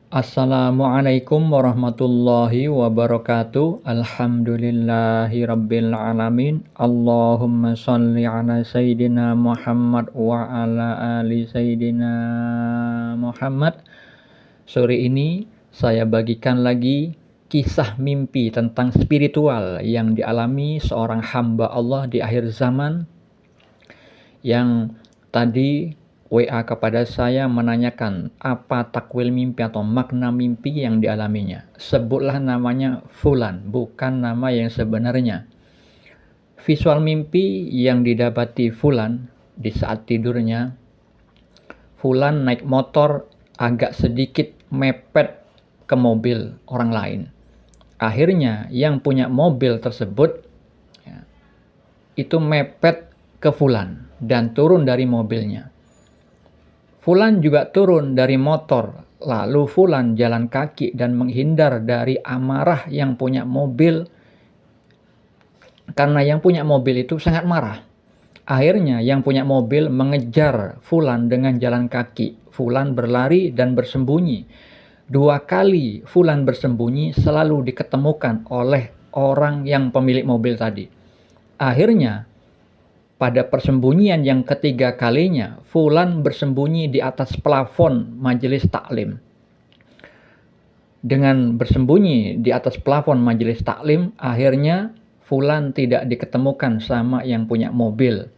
Assalamualaikum warahmatullahi wabarakatuh. Alhamdulillahi rabbil alamin. Allahumma sholli ala sayyidina Muhammad wa ala ali sayyidina Muhammad. Sore ini saya bagikan lagi kisah mimpi tentang spiritual yang dialami seorang hamba Allah di akhir zaman, yang tadi WA kepada saya menanyakan apa takwil mimpi atau makna mimpi yang dialaminya. Sebutlah namanya Fulan, bukan nama yang sebenarnya. Visual mimpi yang didapati Fulan di saat tidurnya, Fulan naik motor agak sedikit mepet ke mobil orang lain. Akhirnya yang punya mobil tersebut itu mepet ke Fulan dan turun dari mobilnya. Fulan juga turun dari motor, lalu Fulan jalan kaki dan menghindar dari amarah yang punya mobil, karena yang punya mobil itu sangat marah. Akhirnya yang punya mobil mengejar Fulan dengan jalan kaki. Fulan berlari dan bersembunyi. 2 kali Fulan bersembunyi selalu diketemukan oleh orang yang pemilik mobil tadi. Akhirnya pada persembunyian yang ketiga kalinya, Fulan bersembunyi di atas plafon majelis taklim. Dengan bersembunyi di atas plafon majelis taklim, akhirnya Fulan tidak diketemukan sama yang punya mobil.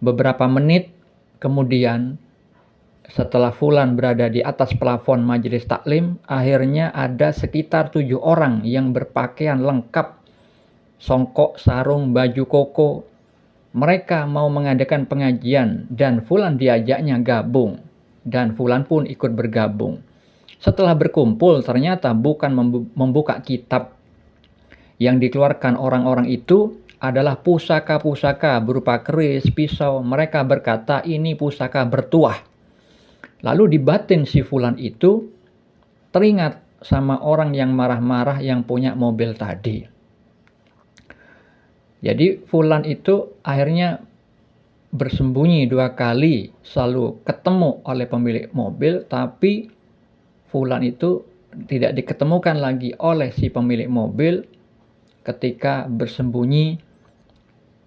Beberapa menit kemudian, setelah Fulan berada di atas plafon majelis taklim, akhirnya ada sekitar 7 orang yang berpakaian lengkap, songkok, sarung, baju koko. Mereka mau mengadakan pengajian dan Fulan diajaknya gabung, dan Fulan pun ikut bergabung. Setelah berkumpul, ternyata bukan membuka kitab. Yang dikeluarkan orang-orang itu adalah pusaka-pusaka berupa keris, pisau. Mereka berkata ini pusaka bertuah. Lalu di batin si Fulan itu teringat sama orang yang marah-marah yang punya mobil tadi. Jadi Fulan itu akhirnya bersembunyi 2 kali, selalu ketemu oleh pemilik mobil, tapi Fulan itu tidak diketemukan lagi oleh si pemilik mobil ketika bersembunyi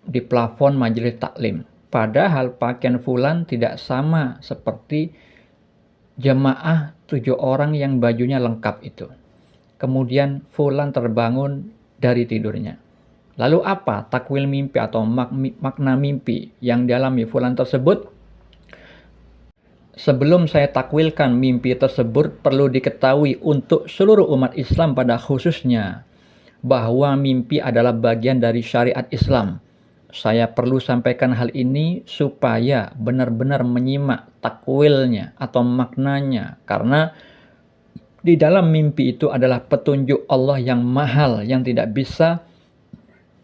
di plafon majelis taklim. Padahal pakaian Fulan tidak sama seperti jemaah 7 orang yang bajunya lengkap itu. Kemudian Fulan terbangun dari tidurnya. Lalu apa takwil mimpi atau makna mimpi yang dialami Fulan tersebut? Sebelum saya takwilkan mimpi tersebut, perlu diketahui untuk seluruh umat Islam pada khususnya bahwa mimpi adalah bagian dari syariat Islam. Saya perlu sampaikan hal ini supaya benar-benar menyimak takwilnya atau maknanya, karena di dalam mimpi itu adalah petunjuk Allah yang mahal, yang tidak bisa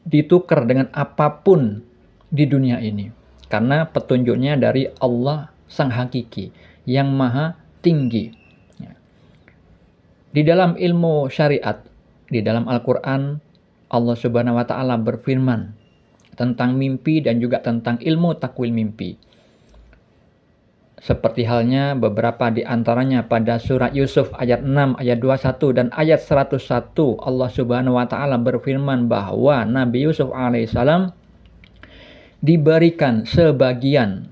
ditukar dengan apapun di dunia ini, karena petunjuknya dari Allah Sang Hakiki yang maha tinggi. Di dalam ilmu syariat, di dalam Al-Quran, Allah Subhanahu wa Ta'ala berfirman tentang mimpi dan juga tentang ilmu takwil mimpi. Seperti halnya beberapa di antaranya pada surat Yusuf ayat 6, ayat 21 dan ayat 101, Allah Subhanahu wa Ta'ala berfirman bahwa Nabi Yusuf alaihissalam diberikan sebagian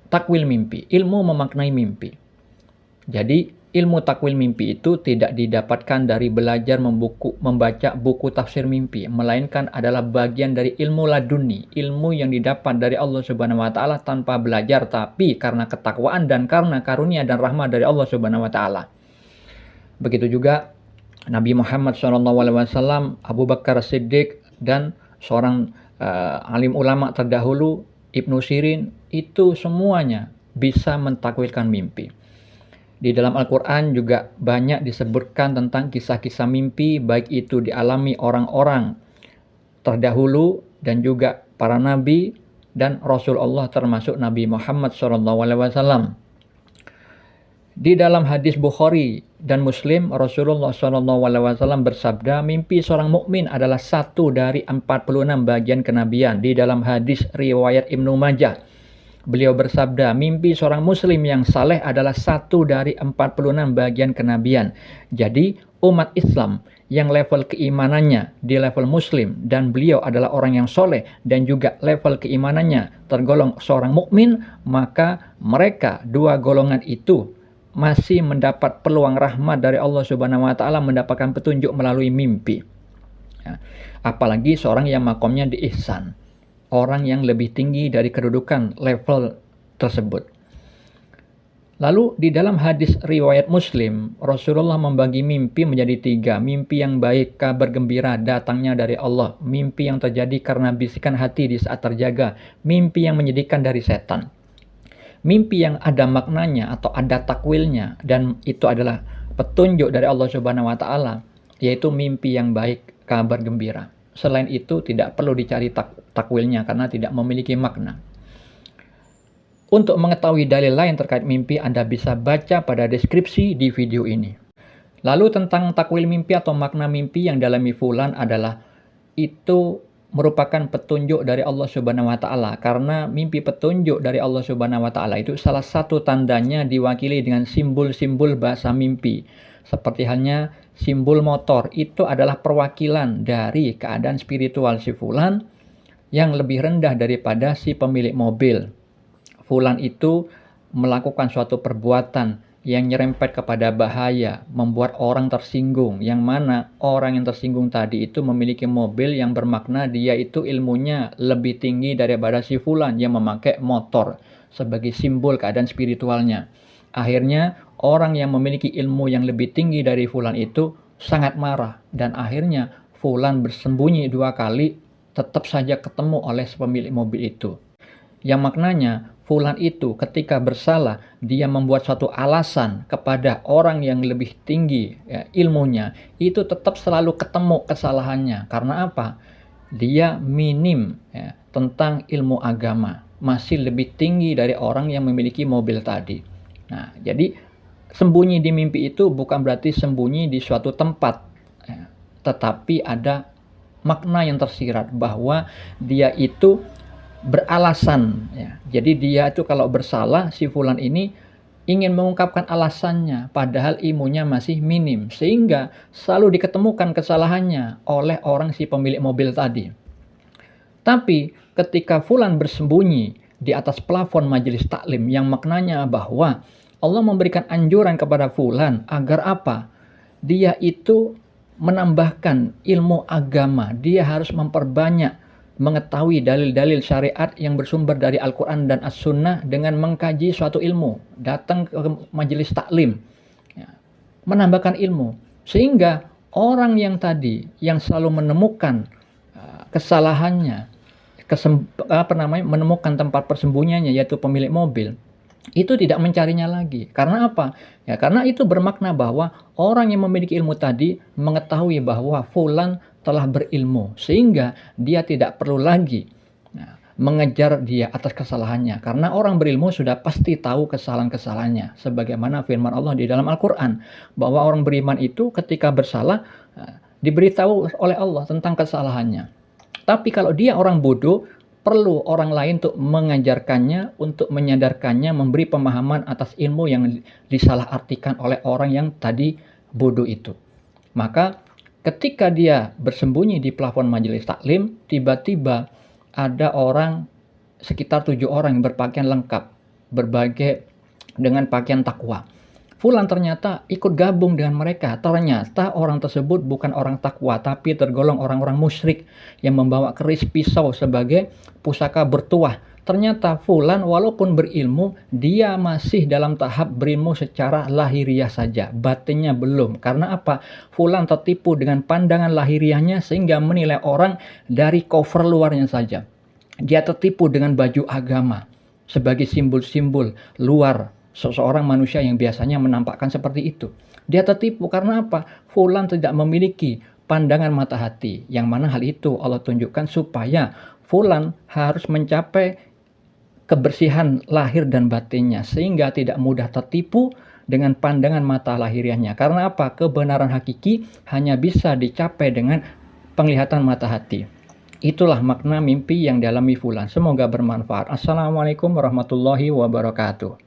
takwil mimpi, ilmu memaknai mimpi. Jadi ilmu takwil mimpi itu tidak didapatkan dari belajar membaca buku tafsir mimpi, melainkan adalah bagian dari ilmu laduni, ilmu yang didapat dari Allah Subhanahu wa Ta'ala tanpa belajar, tapi karena ketakwaan dan karena karunia dan rahmat dari Allah Subhanahu wa Ta'ala. Begitu juga Nabi Muhammad SAW, Abu Bakar Siddiq, dan seorang alim ulama terdahulu, Ibnu Sirin, itu semuanya bisa mentakwilkan mimpi. Di dalam Al-Quran juga banyak disebutkan tentang kisah-kisah mimpi, baik itu dialami orang-orang terdahulu dan juga para nabi dan Rasulullah, termasuk Nabi Muhammad SAW. Di dalam hadis Bukhari dan Muslim, Rasulullah SAW bersabda, mimpi seorang mukmin adalah 1 dari 46 bagian kenabian. Di dalam hadis riwayat Ibnu Majah, Beliau bersabda, mimpi seorang muslim yang saleh adalah satu dari 46 bagian kenabian. Jadi umat Islam yang level keimanannya di level muslim dan beliau adalah orang yang soleh dan juga level keimanannya tergolong seorang mukmin, maka mereka dua golongan itu masih mendapat peluang rahmat dari Allah Subhanahu wa taala, mendapatkan petunjuk melalui mimpi. Ya. Apalagi seorang yang makomnya di ihsan, orang yang lebih tinggi dari kedudukan level tersebut. Lalu di dalam hadis riwayat Muslim, Rasulullah membagi mimpi menjadi 3. Mimpi yang baik, kabar gembira datangnya dari Allah. Mimpi yang terjadi karena bisikan hati di saat terjaga. Mimpi yang menyedihkan dari setan. Mimpi yang ada maknanya atau ada takwilnya dan itu adalah petunjuk dari Allah Subhanahu wa taala, yaitu mimpi yang baik, kabar gembira. Selain itu tidak perlu dicari takwilnya karena tidak memiliki makna. Untuk mengetahui dalil lain terkait mimpi, Anda bisa baca pada deskripsi di video ini. Lalu tentang takwil mimpi atau makna mimpi yang dialami fulan adalah itu merupakan petunjuk dari Allah Subhanahu wa taala, karena mimpi petunjuk dari Allah Subhanahu wa taala itu salah satu tandanya diwakili dengan simbol-simbol bahasa mimpi. Seperti halnya simbol motor, itu adalah perwakilan dari keadaan spiritual si fulan yang lebih rendah daripada si pemilik mobil. Fulan itu melakukan suatu perbuatan yang nyerempet kepada bahaya, membuat orang tersinggung, yang mana orang yang tersinggung tadi itu memiliki mobil yang bermakna dia itu ilmunya lebih tinggi daripada si fulan yang memakai motor sebagai simbol keadaan spiritualnya. Akhirnya orang yang memiliki ilmu yang lebih tinggi dari fulan itu sangat marah dan akhirnya fulan bersembunyi 2 kali, tetap saja ketemu oleh pemilik mobil itu. Yang maknanya fulan itu ketika bersalah, dia membuat suatu alasan kepada orang yang lebih tinggi ya, ilmunya, itu tetap selalu ketemu kesalahannya. Karena apa? Dia minim ya, tentang ilmu agama, masih lebih tinggi dari orang yang memiliki mobil tadi. Nah, jadi sembunyi di mimpi itu bukan berarti sembunyi di suatu tempat ya, tetapi ada makna yang tersirat bahwa dia itu beralasan ya. Jadi dia itu kalau bersalah, si fulan ini ingin mengungkapkan alasannya padahal ilmunya masih minim, sehingga selalu diketemukan kesalahannya oleh orang si pemilik mobil tadi. Tapi ketika fulan bersembunyi di atas plafon majelis taklim yang maknanya bahwa Allah memberikan anjuran kepada fulan agar apa? Dia itu menambahkan ilmu agama, dia harus memperbanyak mengetahui dalil-dalil syariat yang bersumber dari Al-Quran dan As-Sunnah dengan mengkaji suatu ilmu, datang ke majelis taklim, ya, menambahkan ilmu, sehingga orang yang tadi yang selalu menemukan kesalahannya, menemukan tempat persembunyiannya yaitu pemilik mobil, itu tidak mencarinya lagi. Karena apa? Ya, karena itu bermakna bahwa orang yang memiliki ilmu tadi mengetahui bahwa fulan telah berilmu, sehingga dia tidak perlu lagi mengejar dia atas kesalahannya, karena orang berilmu sudah pasti tahu kesalahan-kesalahannya, sebagaimana firman Allah di dalam Al-Quran bahwa orang beriman itu ketika bersalah diberitahu oleh Allah tentang kesalahannya. Tapi kalau dia orang bodoh, perlu orang lain untuk mengajarkannya, untuk menyadarkannya, memberi pemahaman atas ilmu yang disalahartikan oleh orang yang tadi bodoh itu. Maka ketika dia bersembunyi di plafon majelis taklim, tiba-tiba ada orang sekitar 7 orang yang berpakaian lengkap, berbagai dengan pakaian takwa. Fulan ternyata ikut gabung dengan mereka. Ternyata orang tersebut bukan orang takwa, tapi tergolong orang-orang musyrik yang membawa keris pisau sebagai pusaka bertuah. Ternyata fulan walaupun berilmu, dia masih dalam tahap berilmu secara lahiriah saja, batinnya belum. Karena apa? Fulan tertipu dengan pandangan lahiriahnya sehingga menilai orang dari cover luarnya saja. Dia tertipu dengan baju agama sebagai simbol-simbol luar seseorang manusia yang biasanya menampakkan seperti itu. Dia tertipu karena apa? Fulan tidak memiliki pandangan mata hati, yang mana hal itu Allah tunjukkan supaya fulan harus mencapai kebersihan lahir dan batinnya, sehingga tidak mudah tertipu dengan pandangan mata lahiriahnya. Karena apa? Kebenaran hakiki hanya bisa dicapai dengan penglihatan mata hati. Itulah makna mimpi yang dialami fulan. Semoga bermanfaat. Assalamualaikum warahmatullahi wabarakatuh.